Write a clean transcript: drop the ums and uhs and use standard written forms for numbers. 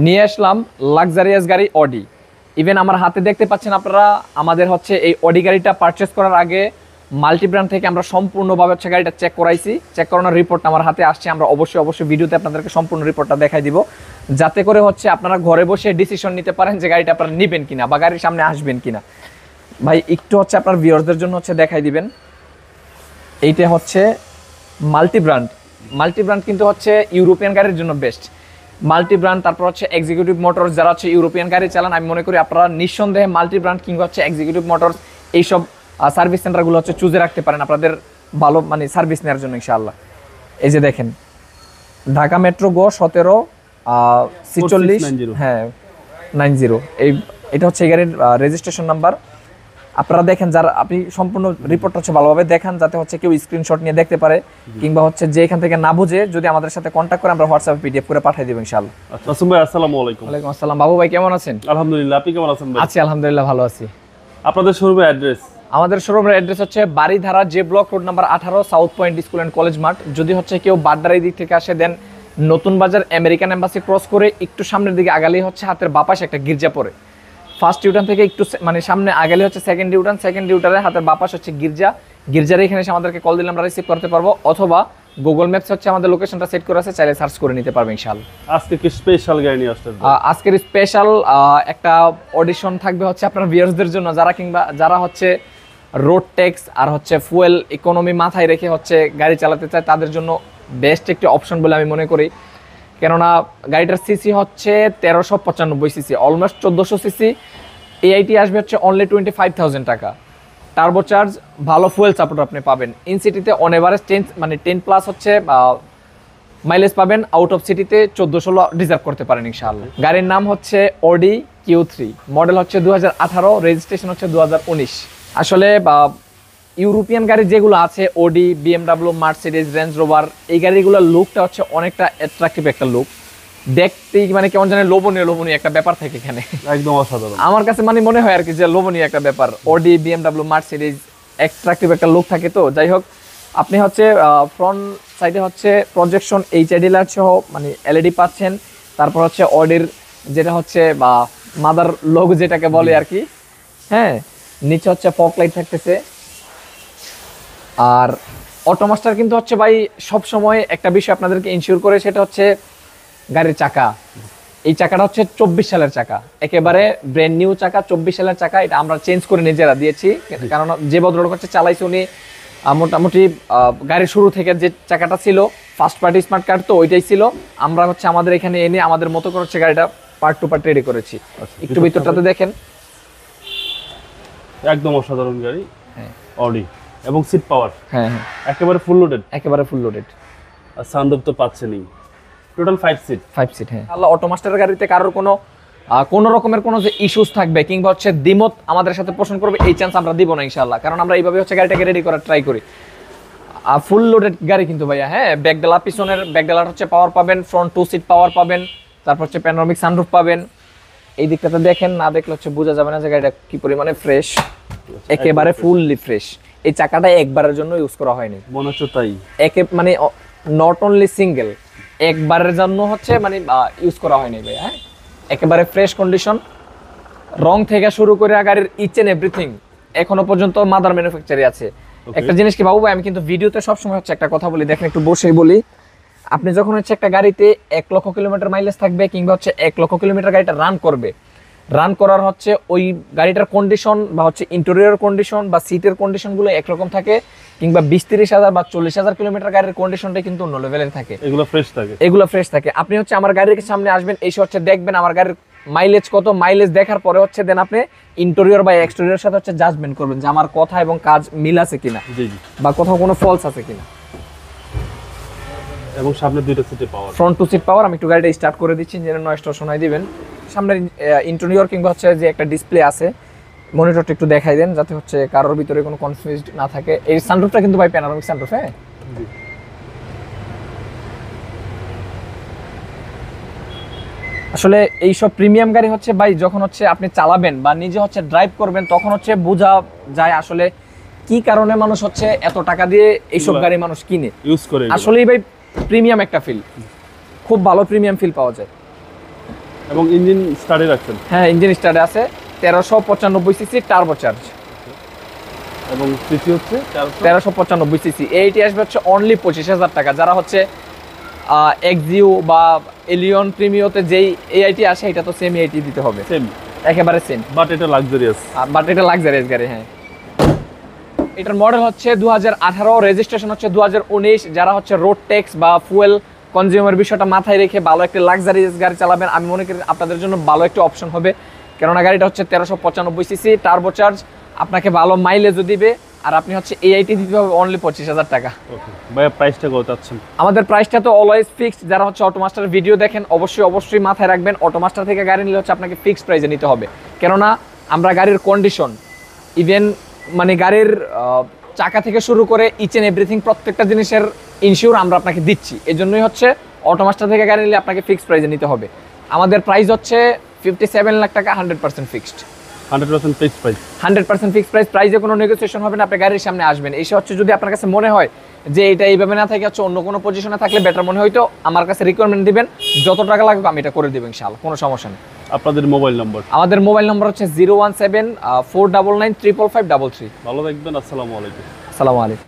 নিয়ে আসলাম লাক্সারিয়াস গাড়ি Audi. Even আমার হাতে দেখতে পাচ্ছেন আপনারা, আমাদের হচ্ছে এই অডি গাড়িটা পারচেস করার আগে মাল্টি ব্র্যান্ড থেকে আমরা সম্পূর্ণভাবে হচ্ছে গাড়িটা চেক করাইছি। চেক করানোর রিপোর্ট আমার হাতে আসছে, আমরা অবশ্যই ভিডিওতে আপনাদেরকে সম্পূর্ণ রিপোর্টটা দেখাই দিব, যাতে করে হচ্ছে আপনারা ঘরে বসে ডিসিশন নিতে পারেন যে গাড়িটা আপনারা নেবেন কিনা বা গাড়ির সামনে আসবেন কিনা। ভাই একটু হচ্ছে আপনার ভিউয়ারদের জন্য হচ্ছে দেখাই দিবেন। এইটা হচ্ছে মাল্টি ব্র্যান্ড কিন্তু হচ্ছে ইউরোপিয়ান গাড়ির জন্য বেস্ট। মাল্টি ব্র্যান্ড, তারপর হচ্ছে এক্সিকিউটিভ মোটরস, যারা হচ্ছে ইউরোপিয়ান গাড়ি চালান, আমি মনে করি আপনারা নিঃসন্দেহে মাল্টি ব্র্যান্ড কিংবা হচ্ছে এক্সিকিউটিভ মোটরস এইসব সার্ভিস সেন্টারগুলো হচ্ছে চুজে রাখতে পারেন আপনাদের ভালো মানে সার্ভিস নেওয়ার জন্য ইনশাআল্লাহ। এই যে দেখেন, ঢাকা মেট্রো গো 1746, হ্যাঁ 90, এটা হচ্ছে এই গাড়ির রেজিস্ট্রেশন নাম্বার। আপনারা দেখেন, যারা আপনি সম্পূর্ণ রিপোর্টটা হচ্ছে ভালোভাবে দেখান, যাতে হচ্ছে কেউ স্ক্রিনশট নিয়ে দেখতে পারে, কিংবা হচ্ছে যে এখান থেকে না বুঝে যদি আমাদের সাথে কন্ট্যাক্ট করে আমরা হোয়াটসঅ্যাপে পিডিএফ করে পাঠিয়ে দেব ইনশাআল্লাহ। আসসালামু ভাই, আসসালামু আলাইকুম। ওয়ালাইকুম আসসালাম। বাবু ভাই কেমন আছেন? আলহামদুলিল্লাহ, আপনি কেমন আছেন ভাই? আছি আলহামদুলিল্লাহ, ভালো আছি। আপনাদের শোরুমের অ্যাড্রেস? আমাদের শোরুমের অ্যাড্রেস হচ্ছে Baridhara J block, road number 18, south point school and college মাঠ। যদি হচ্ছে কেউ বাড্ডার এই দিক থেকে আসে, দেন নতুন বাজার আমেরিকান এম্বাসি ক্রস করে একটু সামনের দিকে আগালেই হচ্ছে হাতের বাপাশে একটা গির্জা পড়ে। ফার্স্ট ইউটার্ন থেকে একটু মানে সামনে আগালে হচ্ছে সেকেন্ড ইউটার্নের হাতের বাপাশ হচ্ছে গির্জার এখানে এসে আমাদেরকে কল দিলে আমরা রিসিভ করতে পারবো, অথবা গুগল ম্যাপস হচ্ছে আমাদের লোকেশনটা সেট করে আছে, চাইলে সার্চ করে নিতে পারবে ইনশাআল্লাহ। আজকে কি স্পেশাল গাড়ি নিয়ে আসছেন? আজকের স্পেশাল একটা অডিশন থাকবে হচ্ছে আপনার ভিউয়ার্সদের জন্য, যারা হচ্ছে রোড ট্যাক্স আর হচ্ছে ফুয়েল ইকোনমি মাথায় রেখে হচ্ছে গাড়ি চালাতে চায়, তাদের জন্য বেস্ট একটি অপশন বলে আমি মনে করি। কেননা গাড়িটার সিসি হচ্ছে 1395 সিসি, অলমোস্ট 1400 সিসি। এআইটি আসবে হচ্ছে অনলি 25,000 টাকা। টার্বো চার্জ, ভালো ফুয়েল সাপোর্ট আপনি পাবেন। ইন সিটিতে অন এভারেজ 10+ হচ্ছে মাইলেজ পাবেন, আউট অফ সিটিতে 14-16 ডিজার্ভ করতে পারেন ইনশাআল্লাহ। গাড়ির নাম হচ্ছে অডি Q3, মডেল হচ্ছে 2018, রেজিস্ট্রেশন হচ্ছে 2019। আসলে ইউরোপিয়ান গাড়ি যেগুলো আছে, Audi, BMW, Mercedes, range rover, এই গাড়িগুলোর লুকটা হচ্ছে অনেকটা অ্যাট্রাকটিভ একটা লুক, দেখতেই মানে কেমন জানে লোভনীয় একটা ব্যাপার থাকে এখানে, একদম অসাধারণ আমার কাছে মানে মনে হয় আর কি, যে লোভনীয় একটা ব্যাপার। অডি, বিএমডাব্লিউ, মার্সিডিজ অ্যাট্রাকটিভ একটা লুক থাকে। তো যাই হোক, আপনি হচ্ছে ফ্রন্ট সাইডে হচ্ছে প্রজেকশন এইচআইডি লাইট সহ মানে এলইডি পাচ্ছেন। তারপর হচ্ছে অডির যেটা হচ্ছে বা মাদার লোগো যেটাকে বলে আর কি, হ্যাঁ, নিচে হচ্ছে ফগ লাইট থাকতেছে। আর অটোমাস্টার কিন্তু হচ্ছে ভাই সব সময় একটা বিষয় আপনাদেরকে ইনশিওর করে, সেটা হচ্ছে গাড়ির চাকা। এই চাকাটা হচ্ছে 24 সালের চাকা, একেবারে ব্র্যান্ড নিউ চাকা, 24 সালের চাকা। এটা আমরা চেঞ্জ করে নিজেরা দিয়েছি, কারণ যে ভদ্রলোক হচ্ছে চালাইছে উনি মোটামুটি গাড়ির শুরু থেকে যে চাকাটা ছিল ফার্স্ট পার্টি স্মার্ট কার্ড, তো ওইটাই ছিল। আমরা হচ্ছে আমাদের এখানে এনে আমাদের মতো করে হচ্ছে গাড়িটা পার্ট টু পার্ট রেডি করেছি। একটু ভিতরটাতে দেখেন, একদম অসাধারণ গাড়ি, হ্যাঁ অডি, এবং সিট পাওয়ার, হ্যাঁ একেবারে ফুল লোডেড। আর সানরুফ তো পাচ্ছেনই, টোটাল 5 সিট। হ্যাঁ, আল্লাহ অটোমাস্টারের গাড়িতে কারোর কোনো রকমের কোনো যে ইস্যুস থাকবে কিংবা হচ্ছে দ্বিমত আমাদের সাথে পোষণ করবে, এই চান্স আমরা দিব না ইনশাআল্লাহ, কারণ আমরা এইভাবে হচ্ছে গাড়িটাকে রেডি করার ট্রাই করি। ফুল লোডেড গাড়ি কিন্তু ভাইয়া, হ্যাঁ, ব্যাকডালা, পিছনের ব্যাকডালার হচ্ছে পাওয়ার পাবেন, ফ্রন্ট 2 সিট পাওয়ার পাবেন, তারপর হচ্ছে প্যানোরামিক সানরুফ পাবেন। এই দিকটাতে দেখেন, না দেখলে হচ্ছে বোঝা যাবে না যে গাড়িটা কি পরিমাণে ফ্রেশ, একেবারে ফুললি ফ্রেশ। এই চাকাটা একবারের জন্য ইউজ করা হয়নি, মনে হচ্ছে তাই, মানে নট অনলি সিঙ্গেল, একবারের জন্য হচ্ছে মানে ইউজ করা হয়নি ভাই, হ্যাঁ, একেবারে ফ্রেশ কন্ডিশন। রং থেকে শুরু করে গাড়ির ইচ এন্ড এভরিথিং এখনো পর্যন্ত মাদার ম্যানুফ্যাকচারই আছে। একটা জিনিস কি বাবু ভাই, আমি কিন্তু ভিডিওতে সবসময় হচ্ছে একটা কথা বলি, দেখেন একটু বসেই বলি, আপনি যখন হচ্ছে একটা গাড়িতে 1 লক্ষ কিলোমিটার মাইলেজ থাকবে কিংবা হচ্ছে 1 লক্ষ কিলোমিটার গাড়িটা রান করার হচ্ছে ওই গাড়িটার কন্ডিশন বা হচ্ছে ইন্টেরিয়র কন্ডিশন বা সিটের কন্ডিশনগুলো একরকম থাকে, কিংবা 20-30 হাজার বা 40,000 কিলোমিটার গাড়ির কন্ডিশনটা কিন্তু অন্য লেভেলের থাকে, এগুলো ফ্রেশ থাকে। আপনি হচ্ছে আমার গাড়ির সামনে আসবেন, এসে হচ্ছে দেখবেন আমার গাড়ির মাইলেজ কত, মাইলেজ দেখার পরে হচ্ছে দেন আপনি ইন্টেরিয়র বা এক্সটেরিয়র সাথে হচ্ছে জাজমেন্ট করবেন যে আমার কথা এবং কাজ মিল আছে কিনা, বা কোথাও কোনো ফলস আছে কিনা। এবং সামনে 2টা সিটে পাওয়ার, ফ্রন্ট 2 সিট পাওয়ার। আমি একটু গাড়িটা স্টার্ট করে দিচ্ছি, যেন নয়েজটা শোনাই দিবেন। সামনের ইন্টেরিয়র কিংবা হচ্ছে যে একটা ডিসপ্লে আছে, মনিটরটা একটু দেখাই দেন, যাতে হচ্ছে কারোর ভিতরে কোনো কনফিউজড না থাকে। এই সানরুফটা কিন্তু ভাই প্যানোরামিক সানরুফ, হ্যাঁ। আসলে এইসব প্রিমিয়াম গাড়ি হচ্ছে ভাই, যখন হচ্ছে আপনি চালাবেন বা নিজে হচ্ছে ড্রাইভ করবেন, তখন হচ্ছে বোঝা যায় আসলে কি কারণে মানুষ হচ্ছে এত টাকা দিয়ে এইসব গাড়ি মানুষ কিনে ইউজ করে। আসলেই ভাই প্রিমিয়াম একটা ফিল, খুব ভালো প্রিমিয়াম ফিল পাওয়া যায়। এবং ইঞ্জিন স্টার্টে রাখছেন। হ্যাঁ, ইঞ্জিন স্টার্টে আছে, 1395 সিসি টার্বো চার্জ। এবং সিসি হচ্ছে 1395 সিসি। এইটি আসবে হচ্ছে অনলি 25,000 টাকা। যারা হচ্ছে এক্সিও বা এলিয়ন প্রিমিওতে যেই এআইটি আসে, এটা তো সেম এআইটি দিতে হবে, সেম, একেবারে সেম, বাট এটা লাক্সারিয়াস। বাট এটা লাক্সারিয়াস গাড়ি। হ্যাঁ, এটার মডেল হচ্ছে 2018, রেজিস্ট্রেশন হচ্ছে 2019। যারা হচ্ছে রোড ট্যাক্স বা ফুয়েল কনজিউমার বিষয়টা মাথায় রেখে ভালো একটা লাক্সারিয়াস গাড়ি চালাবেন, আমি মনে করি আপনাদের জন্য ভালো একটা অপশন হবে। কেননা গাড়িটা হচ্ছে 1395 সিসি টার্বো চার্জ, আপনাকে ভালো মাইলেজও দিবে, আর আপনি হচ্ছে এআইটি দিতে হবে অনলি 25,000 টাকা। ওকে ভাইয়া, প্রাইসটা কত চাচ্ছেন? আমাদের প্রাইসটা তো অলওয়েজ ফিক্সড। যারা হচ্ছে অটোমাস্টার ভিডিও দেখেন অবশ্যই মাথায় রাখবেন, অটোমাস্টার থেকে গাড়ি নিলে হচ্ছে আপনাকে ফিক্সড প্রাইসে নিতে হবে। কেননা আমরা গাড়ির কন্ডিশন, ইভেন মানে গাড়ির চাকা থেকে শুরু করে ইচ এন্ড এভরিথিং প্রত্যেকটা জিনিসের ইনশিওর আমরা আপনাকে দিচ্ছি। এই জন্যই হচ্ছে অটোমাস্টার থেকে গাড়ি নিলে আপনাকে ফিক্সড প্রাইসে নিতে হবে। আমাদের প্রাইস হচ্ছে 57 লাখ টাকা, 100% fixed. 100% fixed price. 100% fixed price. প্রাইসে কোনো নেগোসিয়েশন হবে না। আপনি গাড়ির সামনে আসবেন, এসে হচ্ছে যদি আপনার কাছে মনে হয় যে এটা এইভাবে না থাকে হচ্ছে অন্য কোনো পজিশনে থাকলে বেটার মনে হয়তো আমার কাছে রিকোয়ারমেন্ট দিবেন, যত টাকা লাগবে আমি এটা করে দেবো ইনশাআল্লাহ, কোনো সমস্যা নেই। আপনাদের মোবাইল নম্বর? আমাদের মোবাইল নম্বর হচ্ছে 017 499 55533। ভালো থাকবেন, আসসালামু আলাইকুম। আসসালামু আলাইকুম।